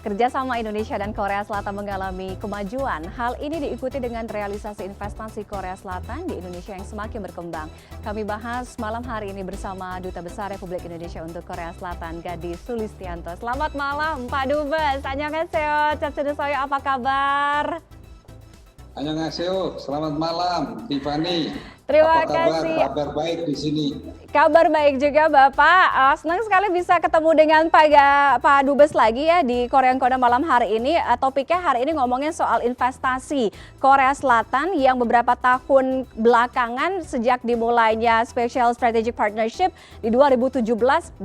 kerjasama Indonesia dan Korea Selatan mengalami kemajuan. Hal ini diikuti dengan realisasi investasi Korea Selatan di Indonesia yang semakin berkembang. Kami bahas malam hari ini bersama Duta Besar Republik Indonesia untuk Korea Selatan, Gadis Sulistianto. Selamat malam, Pak Dubes. Annyeonghaseyo, Chapsudesoyo, apa kabar? Annyeonghaseyo, selamat malam, Tiffany. Terima apa kabar? kasih. Kabar baik di sini. Kabar baik juga Bapak. Senang sekali bisa ketemu dengan Pak Dubes lagi ya di Korean Corner malam hari ini. Topiknya hari ini ngomongin soal investasi Korea Selatan yang beberapa tahun belakangan sejak dimulainya Special Strategic Partnership di 2017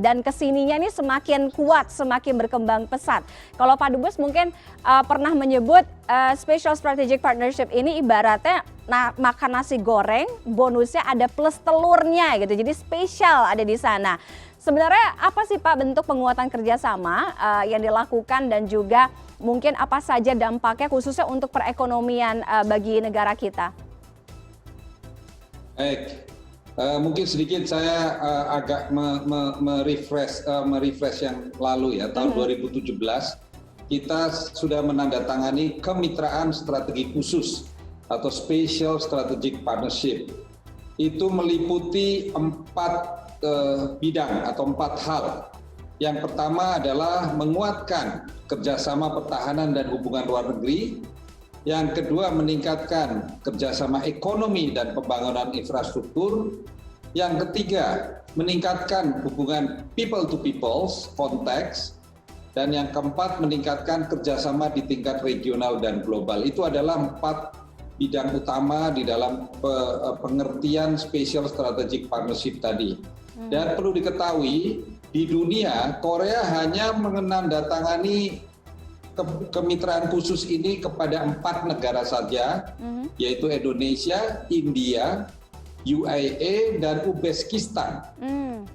dan kesininya ini semakin kuat, semakin berkembang pesat. Kalau Pak Dubes mungkin pernah menyebut Special Strategic Partnership ini ibaratnya makan nasi goreng, bonusnya ada plus telurnya gitu. Jadi spesial ada di sana. Sebenarnya apa sih Pak bentuk penguatan kerjasama yang dilakukan dan juga mungkin apa saja dampaknya khususnya untuk perekonomian bagi negara kita? Baik, mungkin sedikit saya agak merefresh yang lalu ya. Tahun 2017 kita sudah menandatangani kemitraan strategi khusus atau Special Strategic Partnership. Itu meliputi 4 bidang atau 4 hal. Yang pertama adalah menguatkan kerjasama pertahanan dan hubungan luar negeri. Yang kedua meningkatkan kerjasama ekonomi dan pembangunan infrastruktur. Yang ketiga meningkatkan hubungan people to peoples konteks. Dan yang keempat meningkatkan kerjasama di tingkat regional dan global. Itu adalah 4 bidang utama di dalam pengertian Special Strategic Partnership tadi. Dan perlu diketahui, di dunia Korea hanya menandatangani kemitraan khusus ini kepada 4 negara saja, yaitu Indonesia, India, UAE, dan Uzbekistan.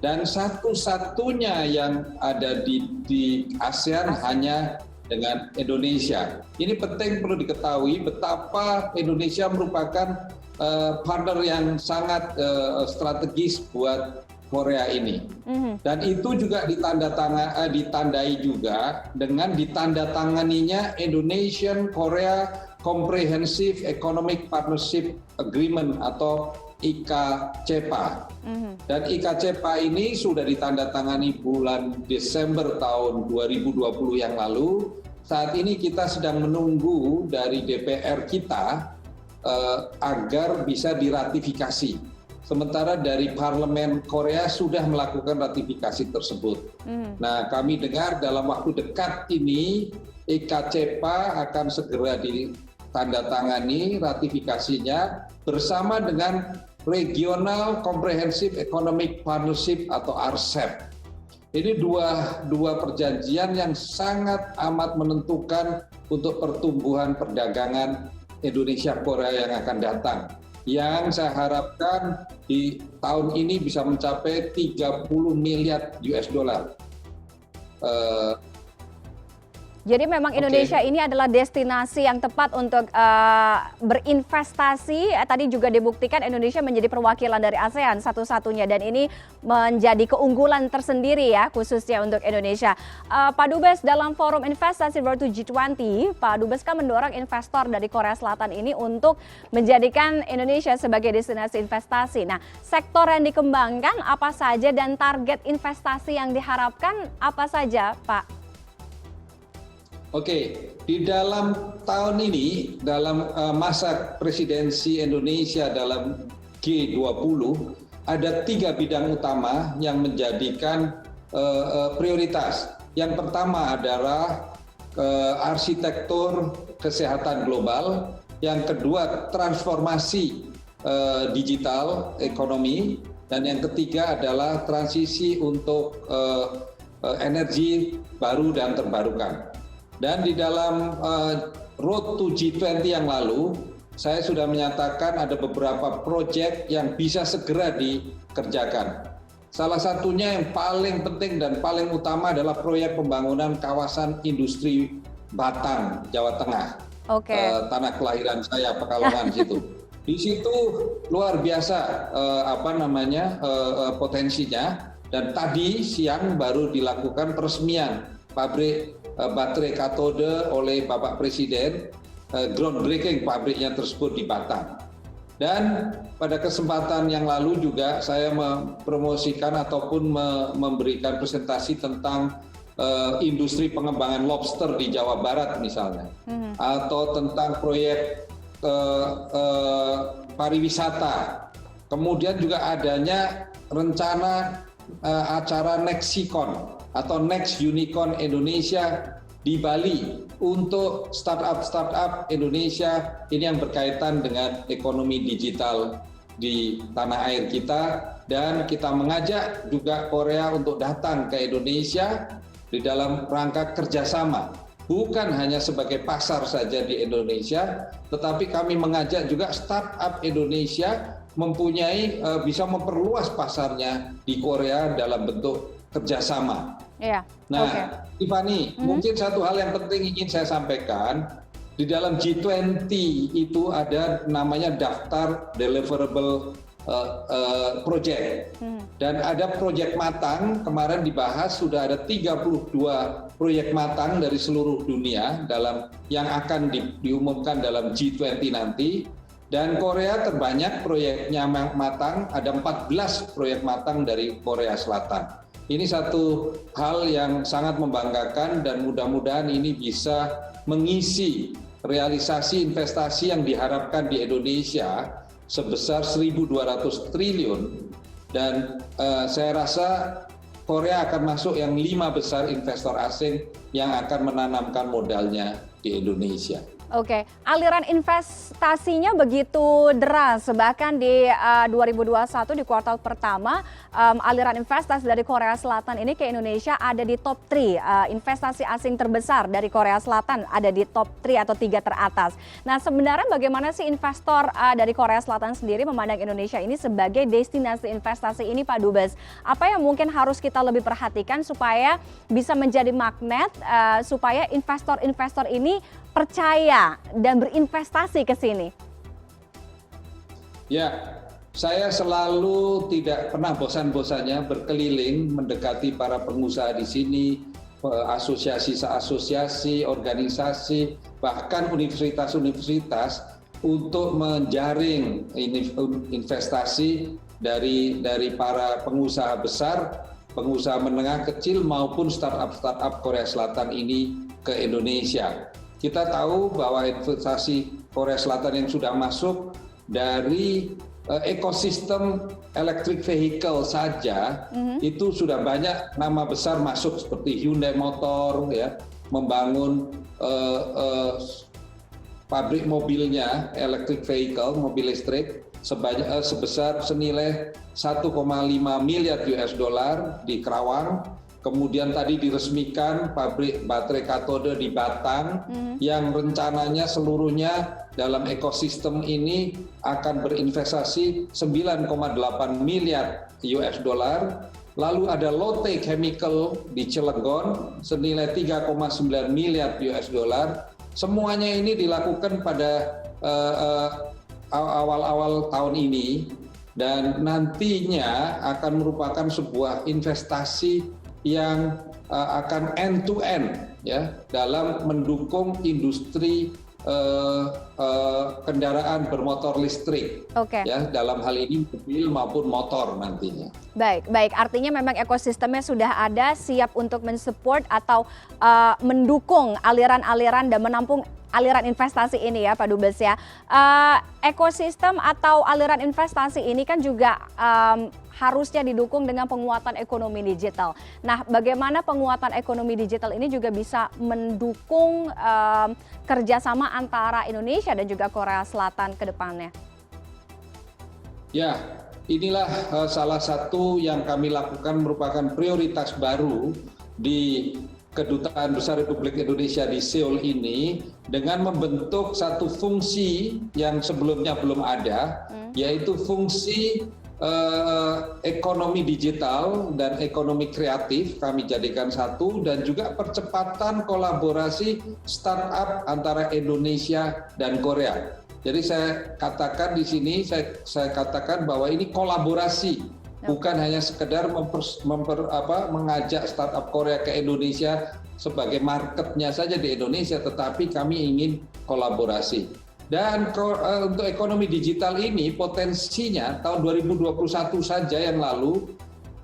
Dan satu-satunya yang ada di ASEAN hanya dengan Indonesia. Ini penting perlu diketahui betapa Indonesia merupakan partner yang sangat strategis buat Korea ini. Dan itu juga ditandai juga dengan ditandatanganinya Indonesian Korea Comprehensive Economic Partnership Agreement atau IKCPA. Dan IKCPA ini sudah ditandatangani bulan Desember tahun 2020 yang lalu. Saat ini kita sedang menunggu dari DPR kita agar bisa diratifikasi. Sementara dari Parlemen Korea sudah melakukan ratifikasi tersebut. Nah, kami dengar dalam waktu dekat ini IKCPA akan segera ditandatangani ratifikasinya bersama dengan Regional Comprehensive Economic Partnership atau RCEP. Ini dua perjanjian yang sangat amat menentukan untuk pertumbuhan perdagangan Indonesia-Korea yang akan datang. Yang saya harapkan di tahun ini bisa mencapai 30 miliar US dollar. Jadi memang Indonesia ini adalah destinasi yang tepat untuk berinvestasi. Tadi juga dibuktikan Indonesia menjadi perwakilan dari ASEAN satu-satunya dan ini menjadi keunggulan tersendiri ya khususnya untuk Indonesia. Pak Dubes, dalam forum investasi World G20, Pak Dubes kan mendorong investor dari Korea Selatan ini untuk menjadikan Indonesia sebagai destinasi investasi. Nah, sektor yang dikembangkan apa saja dan target investasi yang diharapkan apa saja, Pak? Oke, di dalam tahun ini, dalam masa presidensi Indonesia dalam G20, ada 3 bidang utama yang menjadikan prioritas. Yang pertama adalah arsitektur kesehatan global, yang kedua transformasi digital ekonomi, dan yang ketiga adalah transisi untuk energi baru dan terbarukan. Dan di dalam Road to G20 yang lalu, saya sudah menyatakan ada beberapa proyek yang bisa segera dikerjakan. Salah satunya yang paling penting dan paling utama adalah proyek pembangunan kawasan industri Batang, Jawa Tengah. Tanah kelahiran saya, Pekalongan situ. Di situ luar biasa potensinya. Dan tadi siang baru dilakukan peresmian pabrik baterai katode oleh Bapak Presiden, groundbreaking pabriknya tersebut di Batam. Dan pada kesempatan yang lalu juga saya mempromosikan ataupun memberikan presentasi tentang industri pengembangan lobster di Jawa Barat misalnya, atau tentang proyek pariwisata. Kemudian juga adanya rencana acara Nexicon atau Next Unicorn Indonesia di Bali untuk startup Indonesia ini yang berkaitan dengan ekonomi digital di tanah air kita, dan kita mengajak juga Korea untuk datang ke Indonesia di dalam rangka kerjasama, bukan hanya sebagai pasar saja di Indonesia, tetapi kami mengajak juga startup Indonesia mempunyai bisa memperluas pasarnya di Korea dalam bentuk kerjasama. Iya. Nah, Tiffany, mungkin satu hal yang penting ingin saya sampaikan, di dalam G20 itu ada namanya daftar deliverable project. Dan ada proyek matang, kemarin dibahas sudah ada 32 proyek matang dari seluruh dunia dalam yang akan diumumkan dalam G20 nanti. Dan Korea terbanyak proyeknya matang, ada 14 proyek matang dari Korea Selatan. Ini satu hal yang sangat membanggakan dan mudah-mudahan ini bisa mengisi realisasi investasi yang diharapkan di Indonesia sebesar 1.200 triliun, dan saya rasa Korea akan masuk yang 5 besar investor asing yang akan menanamkan modalnya di Indonesia. Oke, aliran investasinya begitu deras, bahkan di 2021 di kuartal pertama aliran investasi dari Korea Selatan ini ke Indonesia ada di top 3, investasi asing terbesar dari Korea Selatan ada di top 3 atau 3 teratas. Nah, sebenarnya bagaimana sih investor dari Korea Selatan sendiri memandang Indonesia ini sebagai destinasi investasi ini, Pak Dubes? Apa yang mungkin harus kita lebih perhatikan supaya bisa menjadi magnet, supaya investor-investor ini percaya dan berinvestasi ke sini? Ya, saya selalu tidak pernah bosan-bosannya berkeliling mendekati para pengusaha di sini, asosiasi-asosiasi, organisasi, bahkan universitas-universitas untuk menjaring investasi dari para pengusaha besar, pengusaha menengah kecil maupun startup Korea Selatan ini ke Indonesia. Kita tahu bahwa investasi Korea Selatan yang sudah masuk dari ekosistem electric vehicle saja itu sudah banyak nama besar masuk seperti Hyundai Motor ya, membangun pabrik mobilnya electric vehicle, mobil listrik sebesar senilai 1,5 miliar US dollar di Kerawang. Kemudian tadi diresmikan pabrik baterai katode di Batang yang rencananya seluruhnya dalam ekosistem ini akan berinvestasi 9,8 miliar US dollar. Lalu ada Lotte Chemical di Cilegon senilai 3,9 miliar US dollar. Semuanya ini dilakukan pada awal-awal tahun ini, dan nantinya akan merupakan sebuah investasi yang akan end to end ya dalam mendukung industri kendaraan bermotor listrik. Ya, dalam hal ini mobil maupun motor nantinya. Baik, artinya memang ekosistemnya sudah ada, siap untuk mensupport atau mendukung aliran-aliran dan menampung aliran investasi ini ya Pak Dubes ya. Ekosistem atau aliran investasi ini kan juga harusnya didukung dengan penguatan ekonomi digital. Nah, bagaimana penguatan ekonomi digital ini juga bisa mendukung kerjasama antara Indonesia dan juga Korea Selatan ke depannya? Ya, inilah salah satu yang kami lakukan, merupakan prioritas baru di Kedutaan Besar Republik Indonesia di Seoul ini, dengan membentuk satu fungsi yang sebelumnya belum ada, yaitu fungsi ekonomi digital dan ekonomi kreatif kami jadikan satu, dan juga percepatan kolaborasi startup antara Indonesia dan Korea. Jadi saya katakan di sini, saya katakan bahwa ini kolaborasi bukan hanya sekedar mengajak startup Korea ke Indonesia sebagai marketnya saja di Indonesia, tetapi kami ingin kolaborasi. Dan untuk ekonomi digital ini potensinya tahun 2021 saja yang lalu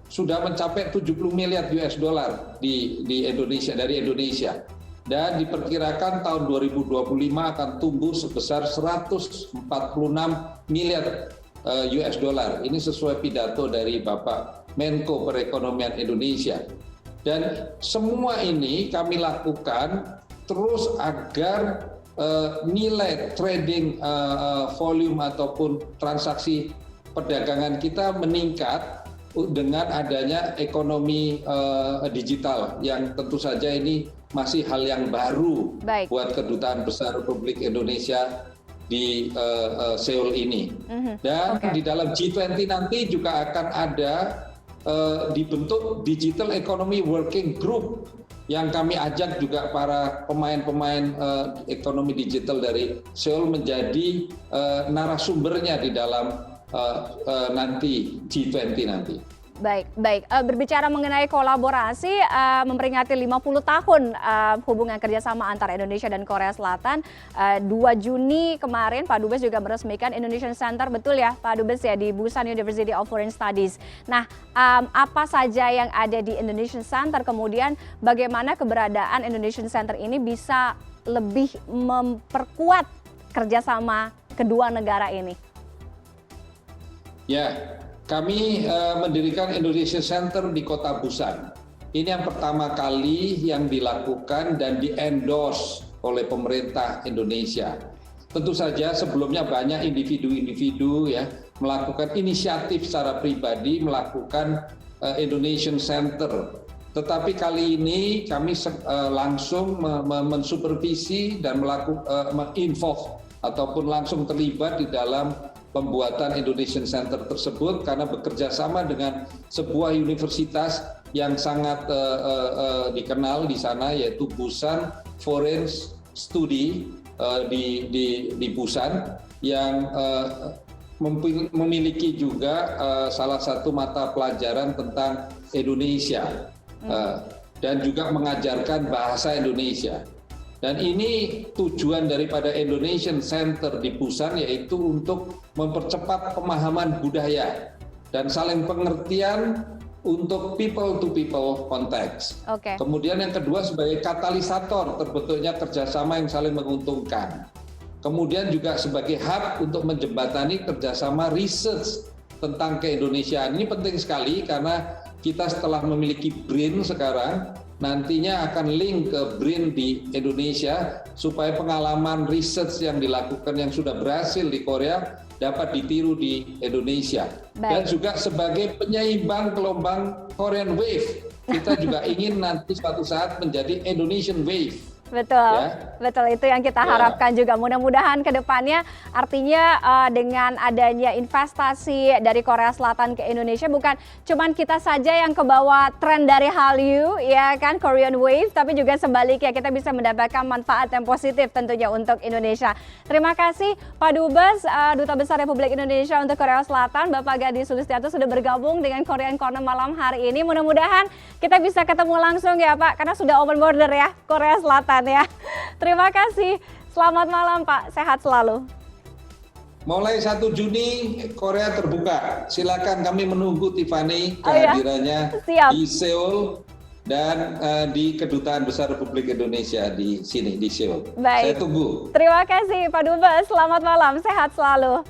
sudah mencapai 70 miliar US dollar di Indonesia, dari Indonesia. Dan diperkirakan tahun 2025 akan tumbuh sebesar 146 miliar US dollar. Ini sesuai pidato dari Bapak Menko Perekonomian Indonesia. Dan semua ini kami lakukan terus agar nilai trading volume ataupun transaksi perdagangan kita meningkat dengan adanya ekonomi digital yang tentu saja ini masih hal yang baru buat Kedutaan Besar Republik Indonesia di Seoul ini. Dan di dalam G20 nanti juga akan ada dibentuk Digital Economy Working Group yang kami ajak juga para pemain-pemain ekonomi digital dari Seoul menjadi narasumbernya di dalam nanti G20 nanti. Baik. Berbicara mengenai kolaborasi, memperingati 50 tahun hubungan kerjasama antara Indonesia dan Korea Selatan. 2 Juni kemarin Pak Dubes juga meresmikan Indonesian Center, betul ya Pak Dubes ya, di Busan University of Foreign Studies. Nah, apa saja yang ada di Indonesian Center, kemudian bagaimana keberadaan Indonesian Center ini bisa lebih memperkuat kerjasama kedua negara ini? Ya, kami mendirikan Indonesian Center di Kota Busan. Ini yang pertama kali yang dilakukan dan di-endorse oleh pemerintah Indonesia. Tentu saja sebelumnya banyak individu-individu ya melakukan inisiatif secara pribadi melakukan Indonesian Center. Tetapi kali ini kami langsung mensupervisi dan menginvolve ataupun langsung terlibat di dalam pembuatan Indonesian Center tersebut karena bekerja sama dengan sebuah universitas yang sangat dikenal di sana, yaitu Busan Foreign Study di Busan, yang memiliki juga salah satu mata pelajaran tentang Indonesia dan juga mengajarkan bahasa Indonesia. Dan ini tujuan daripada Indonesian Center di Busan, yaitu untuk mempercepat pemahaman budaya dan saling pengertian untuk people to people context. Kemudian yang kedua sebagai katalisator terbentuknya kerjasama yang saling menguntungkan. Kemudian juga sebagai hub untuk menjembatani kerjasama research tentang keindonesiaan. Ini penting sekali karena kita setelah memiliki BRIN sekarang, nantinya akan link ke BRIN di Indonesia supaya pengalaman research yang dilakukan yang sudah berhasil di Korea dapat ditiru di Indonesia. Dan juga sebagai penyeimbang gelombang Korean Wave, kita juga ingin nanti suatu saat menjadi Indonesian Wave. Betul itu yang kita harapkan juga. Mudah-mudahan ke depannya artinya dengan adanya investasi dari Korea Selatan ke Indonesia, bukan cuman kita saja yang kebawa tren dari Hallyu ya kan, Korean Wave, tapi juga sebaliknya kita bisa mendapatkan manfaat yang positif tentunya untuk Indonesia. Terima kasih Pak Dubes, Duta Besar Republik Indonesia untuk Korea Selatan, Bapak Gadi Sulistianto sudah bergabung dengan Korean Corner malam hari ini. Mudah-mudahan kita bisa ketemu langsung ya Pak, karena sudah open border ya Korea Selatan ya. Terima kasih. Selamat malam Pak. Sehat selalu. Mulai 1 Juni Korea terbuka. Silakan, kami menunggu Tiffany kehadirannya di Seoul dan di Kedutaan Besar Republik Indonesia di sini di Seoul. Saya tunggu. Terima kasih Pak Dubes. Selamat malam. Sehat selalu.